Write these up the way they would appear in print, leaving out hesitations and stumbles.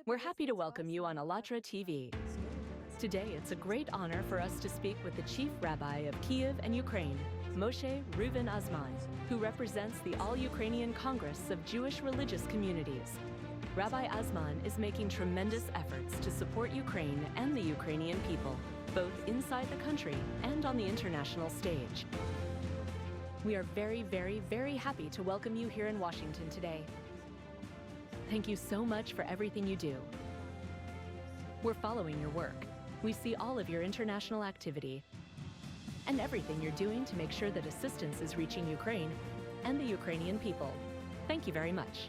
We're happy to welcome you on ALLATRA TV. Today, it's a great honor for us to speak with the Chief Rabbi of Kiev and Ukraine, Mošejem Reuven Azman, who represents the All-Ukrainian Congress of Jewish religious communities. Rabbi Azman is making tremendous efforts to support Ukraine and the Ukrainian people, both inside the country and on the international stage. We are very happy to welcome you here in Washington today. Thank you so much for everything you do. We're following your work. We see all of your international activity and everything you're doing to make sure that assistance is reaching Ukraine and the Ukrainian people. Thank you very much.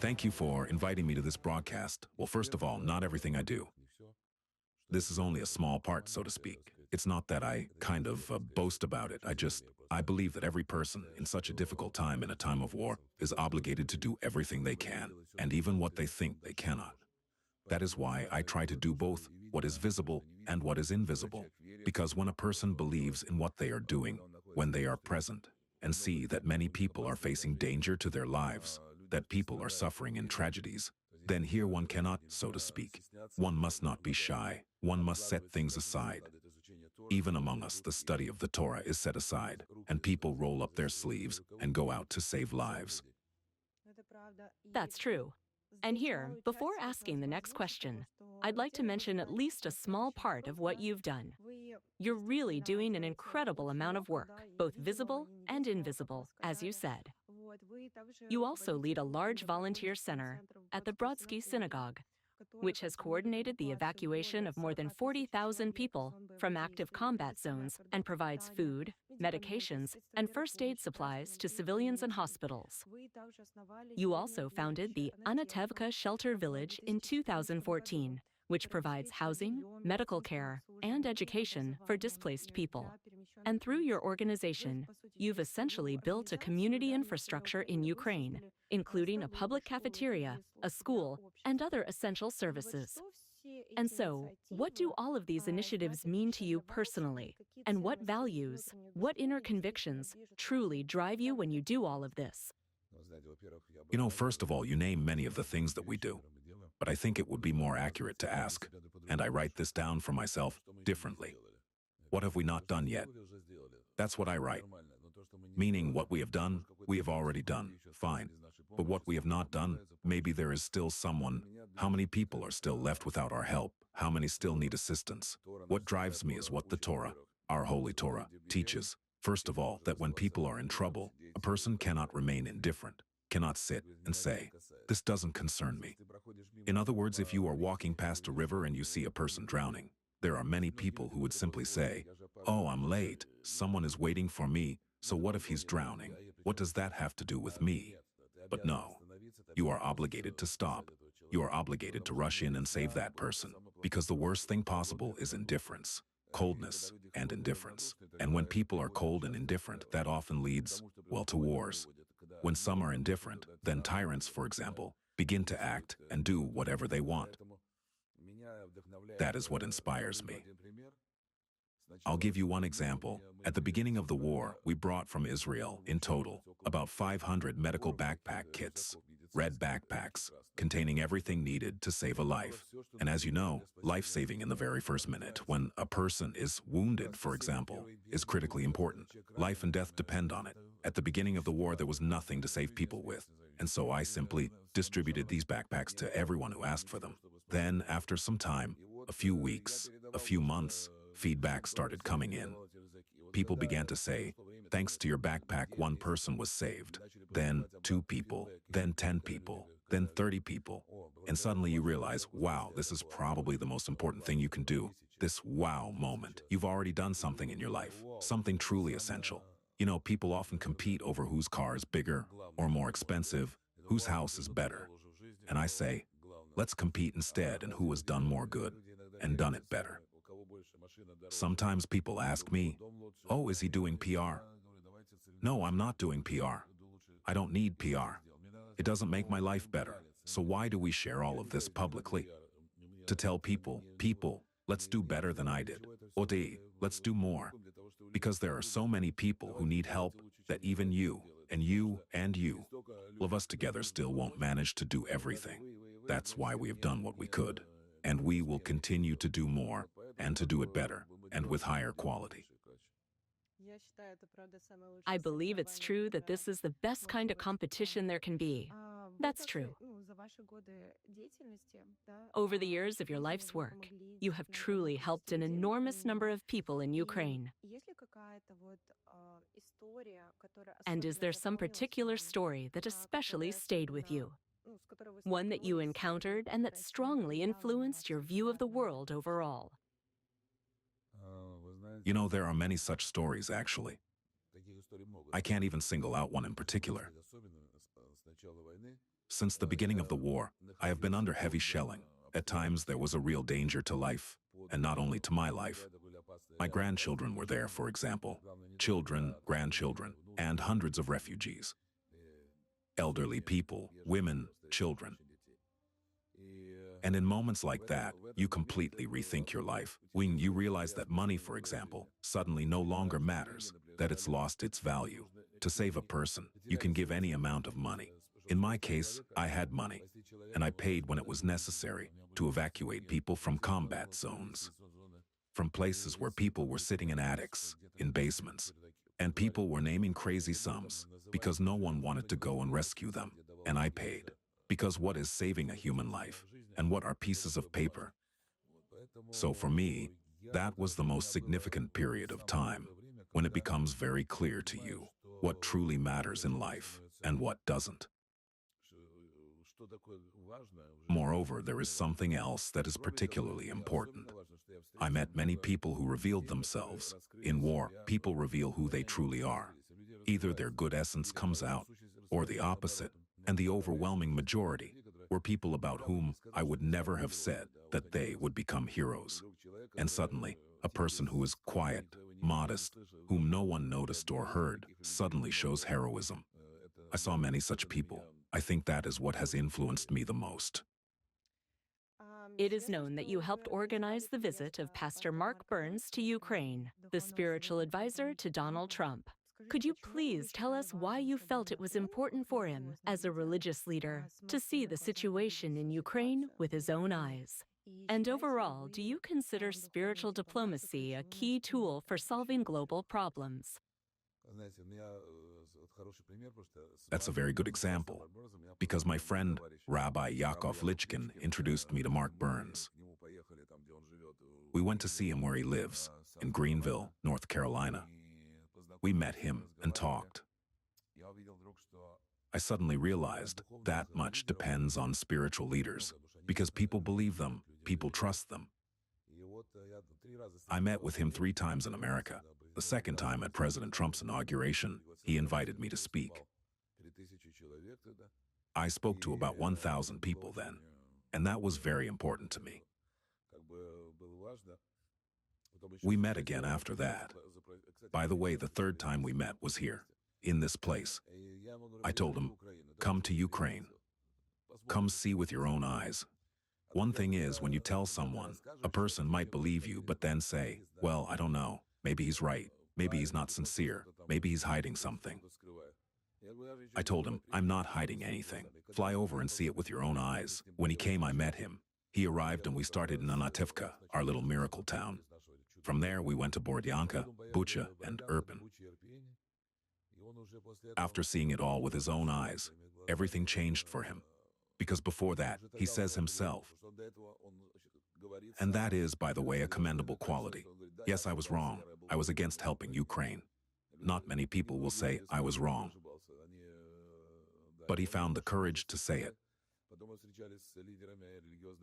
Thank you for inviting me to this broadcast. Well, first of all, not everything I do. This is only a small part, so to speak. It's not that I kind of boast about it. I believe that every person in such a difficult time, in a time of war, is obligated to do everything they can, and even what they think they cannot. That is why I try to do both what is visible and what is invisible. Because when a person believes in what they are doing, when they are present, and see that many people are facing danger to their lives, that people are suffering in tragedies, then here one cannot, so to speak. One must not be shy. One must set things aside. Even among us, the study of the Torah is set aside, and people roll up their sleeves and go out to save lives. That's true. And here, before asking the next question, I'd like to mention at least a small part of what you've done. You're really doing an incredible amount of work, both visible and invisible, as you said. You also lead a large volunteer center at the Brodsky Synagogue, which has coordinated the evacuation of more than 40,000 people from active combat zones and provides food, medications, and first aid supplies to civilians and hospitals. You also founded the Anatevka Shelter Village in 2014, which provides housing, medical care, and education for displaced people. And through your organization, you've essentially built a community infrastructure in Ukraine, including a public cafeteria, a school, and other essential services. And so, what do all of these initiatives mean to you personally? And what values, what inner convictions truly drive you when you do all of this? You know, first of all, you name many of the things that we do. But I think it would be more accurate to ask, and I write this down for myself, differently. What have we not done yet? That's what I write. Meaning what we have done, we have already done, fine. But what we have not done, maybe there is still someone. How many people are still left without our help? How many still need assistance? What drives me is what the Torah, our holy Torah, teaches. First of all, that when people are in trouble, a person cannot remain indifferent, cannot sit and say, "This doesn't concern me." In other words, if you are walking past a river and you see a person drowning, there are many people who would simply say, "Oh, I'm late, someone is waiting for me, so what if he's drowning? What does that have to do with me?" But no, you are obligated to stop. You are obligated to rush in and save that person, because the worst thing possible is indifference, coldness, and indifference. And when people are cold and indifferent, that often leads, well, to wars. When some are indifferent, then tyrants, for example, begin to act and do whatever they want. That is what inspires me. I'll give you one example. At the beginning of the war, we brought from Israel, in total, about 500 medical backpack kits, red backpacks, containing everything needed to save a life. And as you know, life-saving in the very first minute, when a person is wounded, for example, is critically important. Life and death depend on it. At the beginning of the war, there was nothing to save people with. And so I simply distributed these backpacks to everyone who asked for them. Then, after some time, a few weeks, a few months, feedback started coming in. People began to say, "Thanks to your backpack, one person was saved." Then 2 people, then 10 people, then 30 people. And suddenly you realize, wow, this is probably the most important thing you can do. This wow moment. You've already done something in your life, something truly essential. You know, people often compete over whose car is bigger or more expensive, whose house is better. And I say, let's compete instead in who has done more good and done it better. Sometimes people ask me, "Oh, is he doing PR?" No, I'm not doing PR. I don't need PR. It doesn't make my life better. So why do we share all of this publicly? To tell people, let's do better than I did. Odi, let's do more. Because there are so many people who need help that even you, and you, and you, all of us together still won't manage to do everything. That's why we have done what we could. And we will continue to do more and to do it better and with higher quality. I believe it's true that this is the best kind of competition there can be. That's true. Over the years of your life's work, you have truly helped an enormous number of people in Ukraine. And is there some particular story that especially stayed with you? One that you encountered and that strongly influenced your view of the world overall? You know, there are many such stories, actually. I can't even single out one in particular. Since the beginning of the war, I have been under heavy shelling. At times, there was a real danger to life, and not only to my life. My grandchildren were there, for example. Children, grandchildren, and hundreds of refugees. Elderly people, women, children. And in moments like that, you completely rethink your life. When you realize that money, for example, suddenly no longer matters, that it's lost its value. To save a person, you can give any amount of money. In my case, I had money, and I paid when it was necessary to evacuate people from combat zones, from places where people were sitting in attics, in basements, and people were naming crazy sums because no one wanted to go and rescue them, and I paid. Because what is saving a human life, and what are pieces of paper? So for me, that was the most significant period of time, when it becomes very clear to you what truly matters in life and what doesn't. Moreover, there is something else that is particularly important. I met many people who revealed themselves. In war, people reveal who they truly are. Either their good essence comes out, or the opposite, and the overwhelming majority were people about whom I would never have said that they would become heroes. And suddenly, a person who is quiet, modest, whom no one noticed or heard, suddenly shows heroism. I saw many such people. I think that is what has influenced me the most. It is known that you helped organize the visit of Pastor Mark Burns to Ukraine, the spiritual advisor to Donald Trump. Could you please tell us why you felt it was important for him, as a religious leader, to see the situation in Ukraine with his own eyes? And overall, do you consider spiritual diplomacy a key tool for solving global problems? That's a very good example, because my friend Rabbi Yaakov Lichkin introduced me to Mark Burns. We went to see him where he lives, in Greenville, North Carolina. We met him and talked. I suddenly realized that much depends on spiritual leaders, because people believe them, people trust them. I met with him 3 times in America. The second time at President Trump's inauguration, he invited me to speak. I spoke to about 1,000 people then, and that was very important to me. We met again after that. By the way, the 3rd time we met was here, in this place. I told him, come to Ukraine. Come see with your own eyes. One thing is, when you tell someone, a person might believe you, but then say, well, I don't know, maybe he's right, maybe he's not sincere, maybe he's hiding something. I told him, I'm not hiding anything. Fly over and see it with your own eyes. When he came, I met him. He arrived and we started in Anativka, our little miracle town. From there, we went to Bordyanka, Bucha, and Irpin. After seeing it all with his own eyes, everything changed for him. Because before that, he says himself, and that is, by the way, a commendable quality. Yes, I was wrong. I was against helping Ukraine. Not many people will say I was wrong. But he found the courage to say it.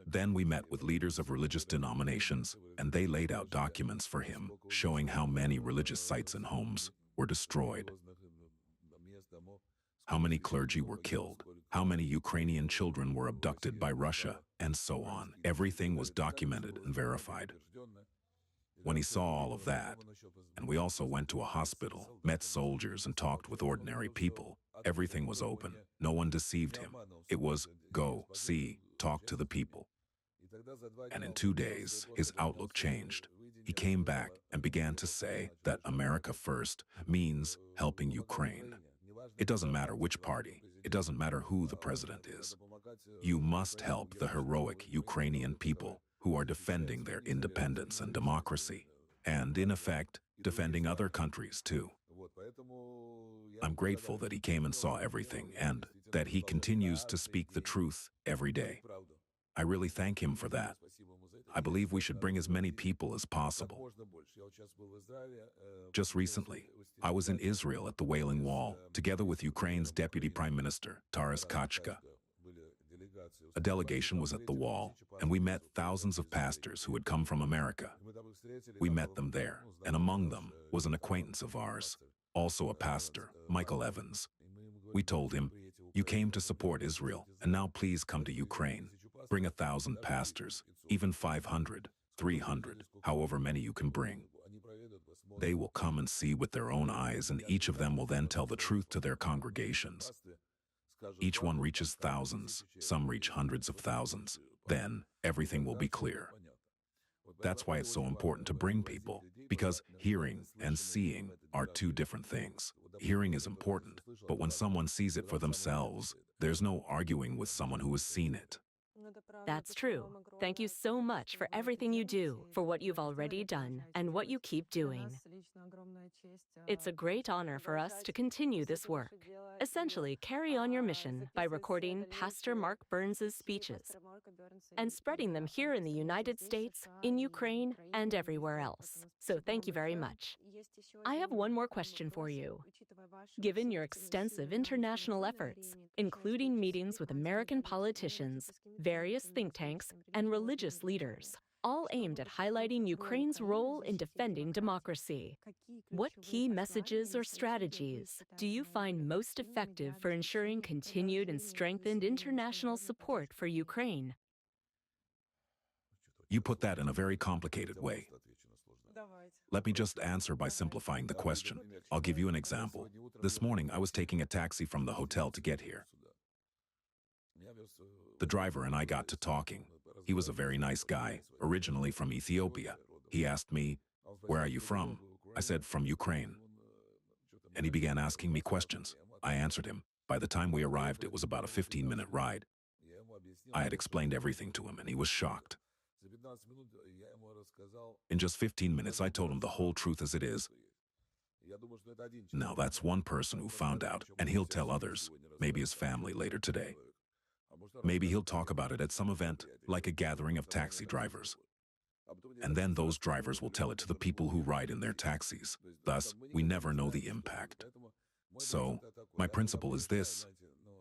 Then we met with leaders of religious denominations, and they laid out documents for him showing how many religious sites and homes were destroyed, how many clergy were killed, how many Ukrainian children were abducted by Russia, and so on. Everything was documented and verified. When he saw all of that, and we also went to a hospital, met soldiers and talked with ordinary people, everything was open. No one deceived him. It was, go, see, talk to the people. And in 2 days, his outlook changed. He came back and began to say that America first means helping Ukraine. It doesn't matter which party. It doesn't matter who the president is. You must help the heroic Ukrainian people who are defending their independence and democracy, and, in effect, defending other countries too. I'm grateful that he came and saw everything, and that he continues to speak the truth every day. I really thank him for that. I believe we should bring as many people as possible. Just recently, I was in Israel at the Wailing Wall, together with Ukraine's Deputy Prime Minister, Taras Kachka. A delegation was at the wall, and we met thousands of pastors who had come from America. We met them there, and among them was an acquaintance of ours, also a pastor, Michael Evans. We told him, "You came to support Israel, and now please come to Ukraine. Bring 1,000 pastors, even 500, 300, however many you can bring. They will come and see with their own eyes, and each of them will then tell the truth to their congregations. Each one reaches thousands, some reach hundreds of thousands. Then everything will be clear." That's why it's so important to bring people, because hearing and seeing are two different things. Hearing is important, but when someone sees it for themselves, there's no arguing with someone who has seen it. That's true. Thank you so much for everything you do, for what you've already done, and what you keep doing. It's a great honor for us to continue this work. Essentially, carry on your mission by recording Pastor Mark Burns's speeches and spreading them here in the United States, in Ukraine, and everywhere else. So thank you very much. I have one more question for you. Given your extensive international efforts, including meetings with American politicians, various think tanks, and religious leaders, all aimed at highlighting Ukraine's role in defending democracy, what key messages or strategies do you find most effective for ensuring continued and strengthened international support for Ukraine? You put that in a very complicated way. Let me just answer by simplifying the question. I'll give you an example. This morning, I was taking a taxi from the hotel to get here. The driver and I got to talking. He was a very nice guy, originally from Ethiopia. He asked me, "Where are you from?" I said, "From Ukraine." And he began asking me questions. I answered him. By the time we arrived, it was about a 15-minute ride. I had explained everything to him, and he was shocked. In just 15 minutes, I told him the whole truth as it is. Now that's one person who found out, and he'll tell others, maybe his family later today. Maybe he'll talk about it at some event, like a gathering of taxi drivers. And then those drivers will tell it to the people who ride in their taxis. Thus, we never know the impact. So, my principle is this.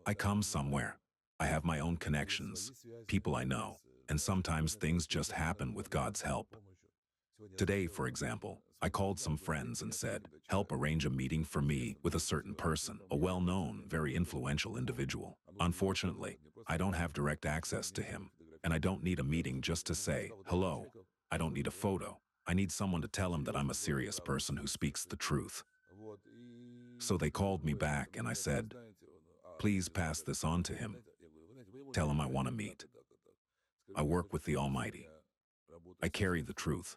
I come somewhere. I have my own connections, people I know, and sometimes things just happen with God's help. Today, for example, I called some friends and said, "Help arrange a meeting for me with a certain person, a well-known, very influential individual." Unfortunately, I don't have direct access to him, and I don't need a meeting just to say, "Hello." I don't need a photo. I need someone to tell him that I'm a serious person who speaks the truth. So they called me back and I said, "Please pass this on to him. Tell him I want to meet. I work with the Almighty. I carry the truth.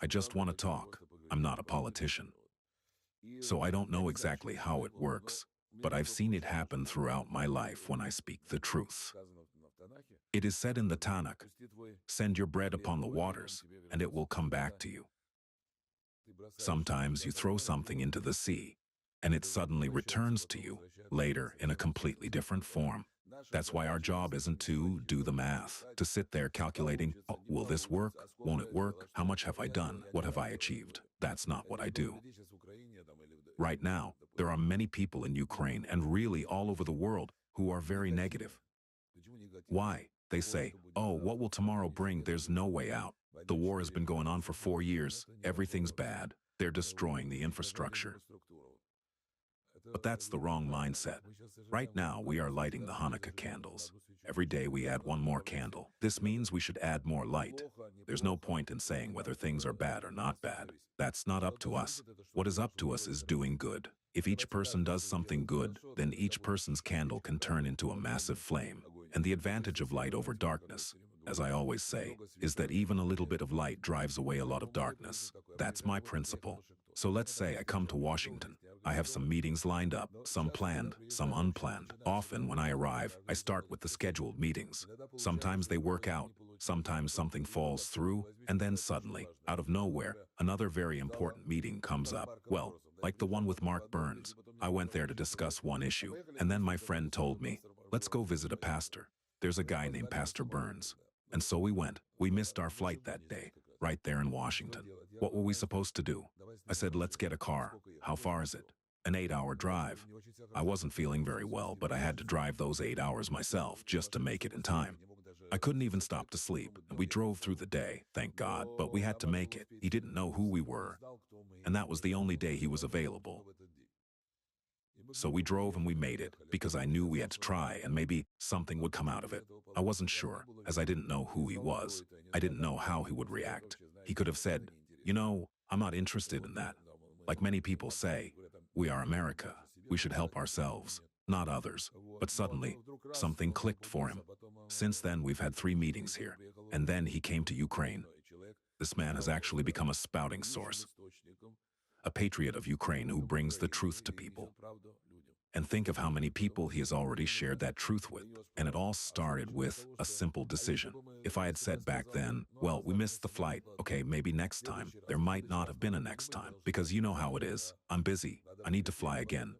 I just want to talk. I'm not a politician." So I don't know exactly how it works, but I've seen it happen throughout my life when I speak the truth. It is said in the Tanakh, "Send your bread upon the waters, and it will come back to you." Sometimes you throw something into the sea, and it suddenly returns to you, later in a completely different form. That's why our job isn't to do the math, to sit there calculating, "Oh, will this work? Won't it work? How much have I done? What have I achieved?" That's not what I do. Right now, there are many people in Ukraine and really all over the world who are very negative. Why? They say, "Oh, what will tomorrow bring? There's no way out. The war has been going on for 4 years. Everything's bad. They're destroying the infrastructure." But that's the wrong mindset. Right now, we are lighting the Hanukkah candles. Every day we add one more candle. This means we should add more light. There's no point in saying whether things are bad or not bad. That's not up to us. What is up to us is doing good. If each person does something good, then each person's candle can turn into a massive flame. And the advantage of light over darkness, as I always say, is that even a little bit of light drives away a lot of darkness. That's my principle. So let's say I come to Washington. I have some meetings lined up, some planned, some unplanned. Often when I arrive, I start with the scheduled meetings. Sometimes they work out, sometimes something falls through, and then suddenly, out of nowhere, another very important meeting comes up. Well, like the one with Mark Burns. I went there to discuss one issue, and then my friend told me, let's go visit a pastor. There's a guy named Pastor Burns. And so we went. We missed our flight that day, right there in Washington. What were we supposed to do? I said, let's get a car. How far is it? An 8-hour drive. I wasn't feeling very well, but I had to drive those 8 hours myself just to make it in time. I couldn't even stop to sleep, and we drove through the day, thank God, but we had to make it. He didn't know who we were, and that was the only day he was available. So we drove and we made it, because I knew we had to try and maybe something would come out of it. I wasn't sure, as I didn't know who he was. I didn't know how he would react. He could have said, you know, I'm not interested in that. Like many people say, we are America. We should help ourselves, not others. But suddenly, something clicked for him. Since then, we've had 3 meetings here. And then he came to Ukraine. This man has actually become a spouting source, a patriot of Ukraine who brings the truth to people. And think of how many people he has already shared that truth with. And it all started with a simple decision. If I had said back then, well, we missed the flight, okay, maybe next time, there might not have been a next time. Because you know how it is. I'm busy. I need to fly again.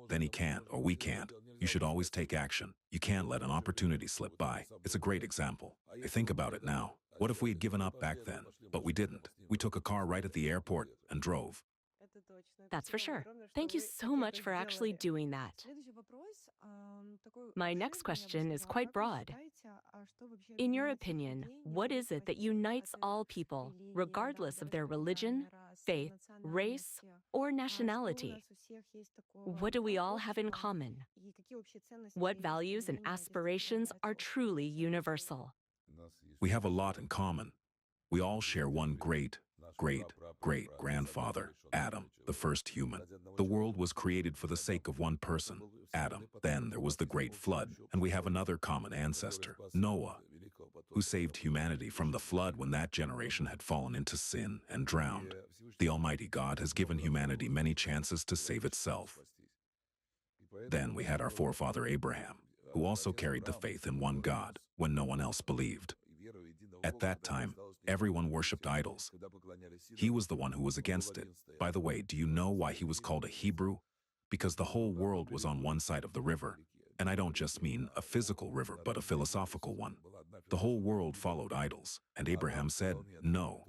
Then he can't, or we can't. You should always take action. You can't let an opportunity slip by. It's a great example. I think about it now. What if we had given up back then? But we didn't. We took a car right at the airport and drove. That's for sure. Thank you so much for actually doing that. My next question is quite broad. In your opinion, what is it that unites all people, regardless of their religion, faith, race, or nationality? What do we all have in common? What values and aspirations are truly universal? We have a lot in common. We all share one great-great-great-grandfather, Adam, the first human. The world was created for the sake of one person, Adam. Then there was the Great Flood, and we have another common ancestor, Noah, who saved humanity from the flood when that generation had fallen into sin and drowned. The Almighty God has given humanity many chances to save itself. Then we had our forefather Abraham, who also carried the faith in one God when no one else believed. At that time, everyone worshipped idols. He was the one who was against it. By the way, do you know why he was called a Hebrew? Because the whole world was on one side of the river. And I don't just mean a physical river, but a philosophical one. The whole world followed idols, and Abraham said, no.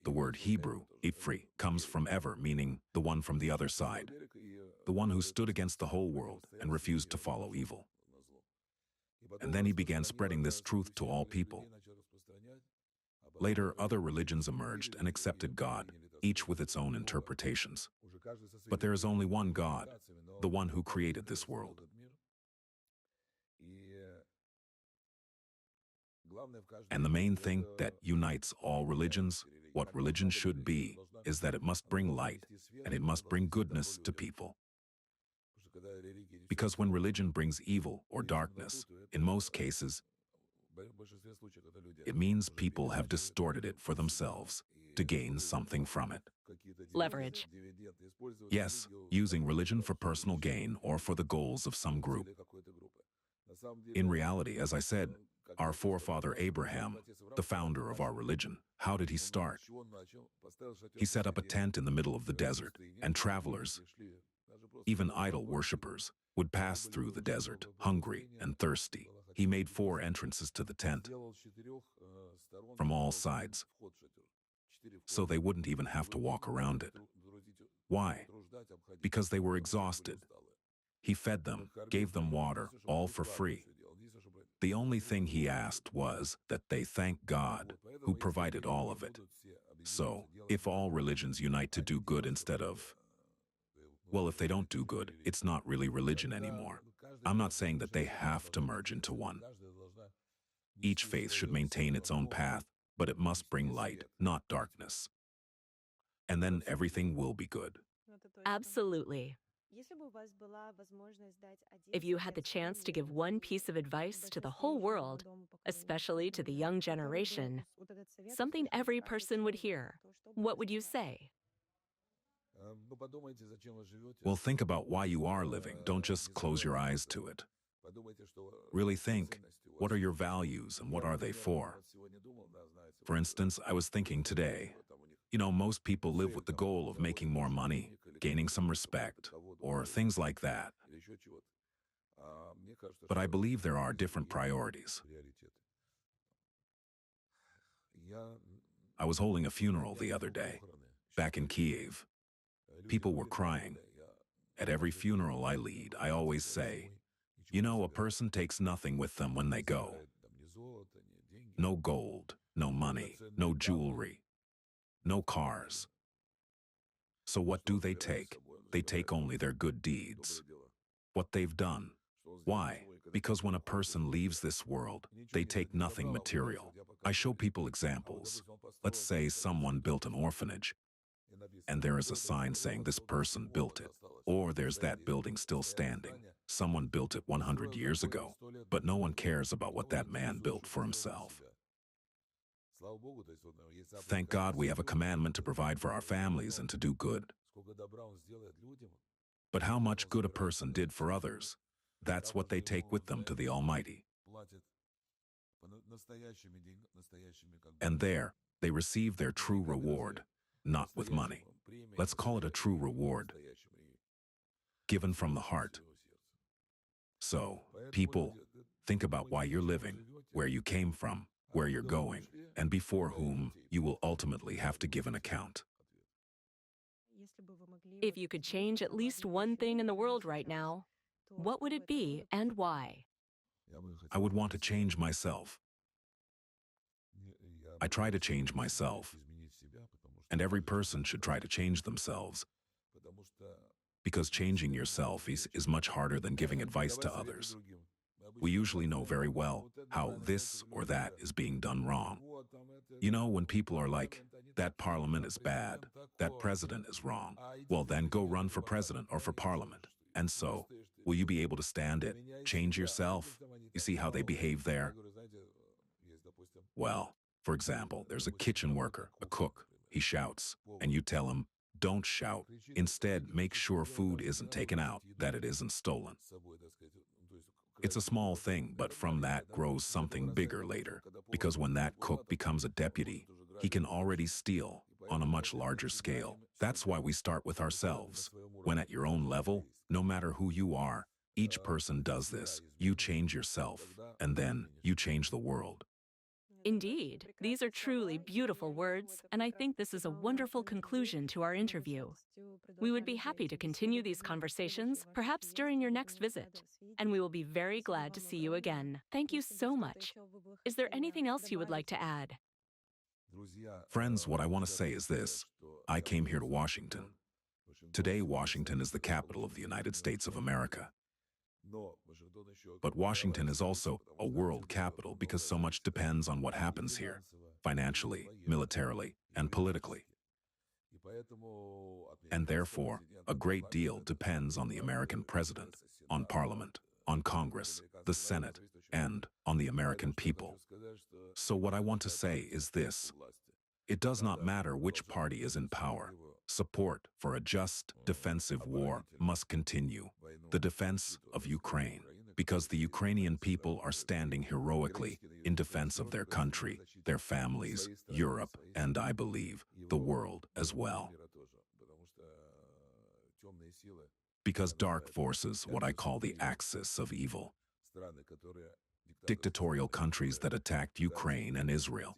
The word Hebrew, Ifri, comes from ever, meaning the one from the other side, the one who stood against the whole world and refused to follow evil. And then he began spreading this truth to all people. Later, other religions emerged and accepted God, each with its own interpretations. But there is only one God, the one who created this world. And the main thing that unites all religions, what religion should be, is that it must bring light, and it must bring goodness to people. Because when religion brings evil or darkness, in most cases, it means people have distorted it for themselves to gain something from it. Leverage. Yes, using religion for personal gain or for the goals of some group. In reality, as I said, our forefather Abraham, the founder of our religion, how did he start? He set up a tent in the middle of the desert, and travelers, even idol worshippers, would pass through the desert, hungry and thirsty. He made 4 entrances to the tent from all sides, so they wouldn't even have to walk around it. Why? Because they were exhausted. He fed them, gave them water, all for free. The only thing he asked was that they thank God, who provided all of it. So, if all religions unite to do good instead of, well, if they don't do good, it's not really religion anymore. I'm not saying that they have to merge into one. Each faith should maintain its own path, but it must bring light, not darkness. And then everything will be good. Absolutely. If you had the chance to give one piece of advice to the whole world, especially to the young generation, something every person would hear, what would you say? Well, think about why you are living. Don't just close your eyes to it. Really think, what are your values and what are they for? For instance, I was thinking today, most people live with the goal of making more money, gaining some respect, or things like that. But I believe there are different priorities. I was holding a funeral the other day, back in Kyiv. People were crying. At every funeral I lead, I always say, a person takes nothing with them when they go. No gold, no money, no jewelry, no cars. So what do they take? They take only their good deeds. What they've done. Why? Because when a person leaves this world, they take nothing material. I show people examples. Let's say someone built an orphanage, and there is a sign saying this person built it. Or there's that building still standing. Someone built it 100 years ago, but no one cares about what that man built for himself. Thank God we have a commandment to provide for our families and to do good. But how much good a person did for others, that's what they take with them to the Almighty. And there, they receive their true reward, not with money. Let's call it a true reward, given from the heart. So, people, think about why you're living, where you came from, where you're going, and before whom you will ultimately have to give an account. If you could change at least one thing in the world right now, what would it be and why? I would want to change myself. I try to change myself, and every person should try to change themselves, because changing yourself is much harder than giving advice to others. We usually know very well how this or that is being done wrong. When people are like, that parliament is bad, that president is wrong, well then go run for president or for parliament. And so, will you be able to stand it? Change yourself? You see how they behave there? Well, for example, there's a kitchen worker, a cook. He shouts, and you tell him, don't shout. Instead, make sure food isn't taken out, that it isn't stolen. It's a small thing, but from that grows something bigger later, because when that cook becomes a deputy, he can already steal on a much larger scale. That's why we start with ourselves. When at your own level, no matter who you are, each person does this. You change yourself, and then you change the world. Indeed, these are truly beautiful words, and I think this is a wonderful conclusion to our interview. We would be happy to continue these conversations, perhaps during your next visit, and we will be very glad to see you again. Thank you so much. Is there anything else you would like to add? Friends, what I want to say is this. I came here to Washington. Today, Washington is the capital of the United States of America. But Washington is also a world capital because so much depends on what happens here, financially, militarily, and politically. And therefore, a great deal depends on the American president, on Parliament, on Congress, the Senate, and on the American people. So what I want to say is this. It does not matter which party is in power. Support for a just, defensive war must continue. The defense of Ukraine, because the Ukrainian people are standing heroically in defense of their country, their families, Europe, and I believe, the world as well. Because dark forces, what I call the axis of evil, dictatorial countries that attacked Ukraine and Israel,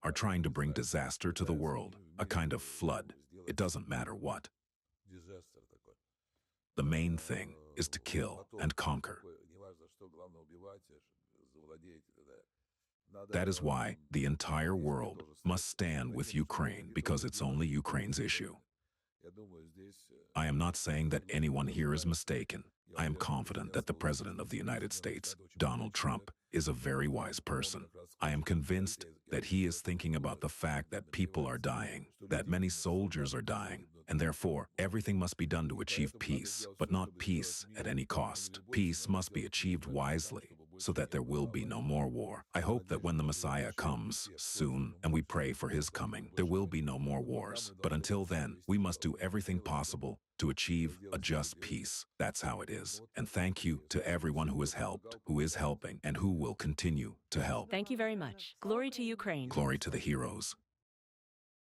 are trying to bring disaster to the world, a kind of flood. It doesn't matter what. The main thing is to kill and conquer. That is why the entire world must stand with Ukraine, because it's only Ukraine's issue. I am not saying that anyone here is mistaken. I am confident that the President of the United States, Donald Trump, is a very wise person. I am convinced that he is thinking about the fact that people are dying, that many soldiers are dying, and therefore everything must be done to achieve peace, but not peace at any cost. Peace must be achieved wisely, so that there will be no more war. I hope that when the Messiah comes soon, and we pray for his coming, there will be no more wars. But until then, we must do everything possible to achieve a just peace. That's how it is. And thank you to everyone who has helped, who is helping, and who will continue to help. Thank you very much. Glory to Ukraine. Glory to the heroes.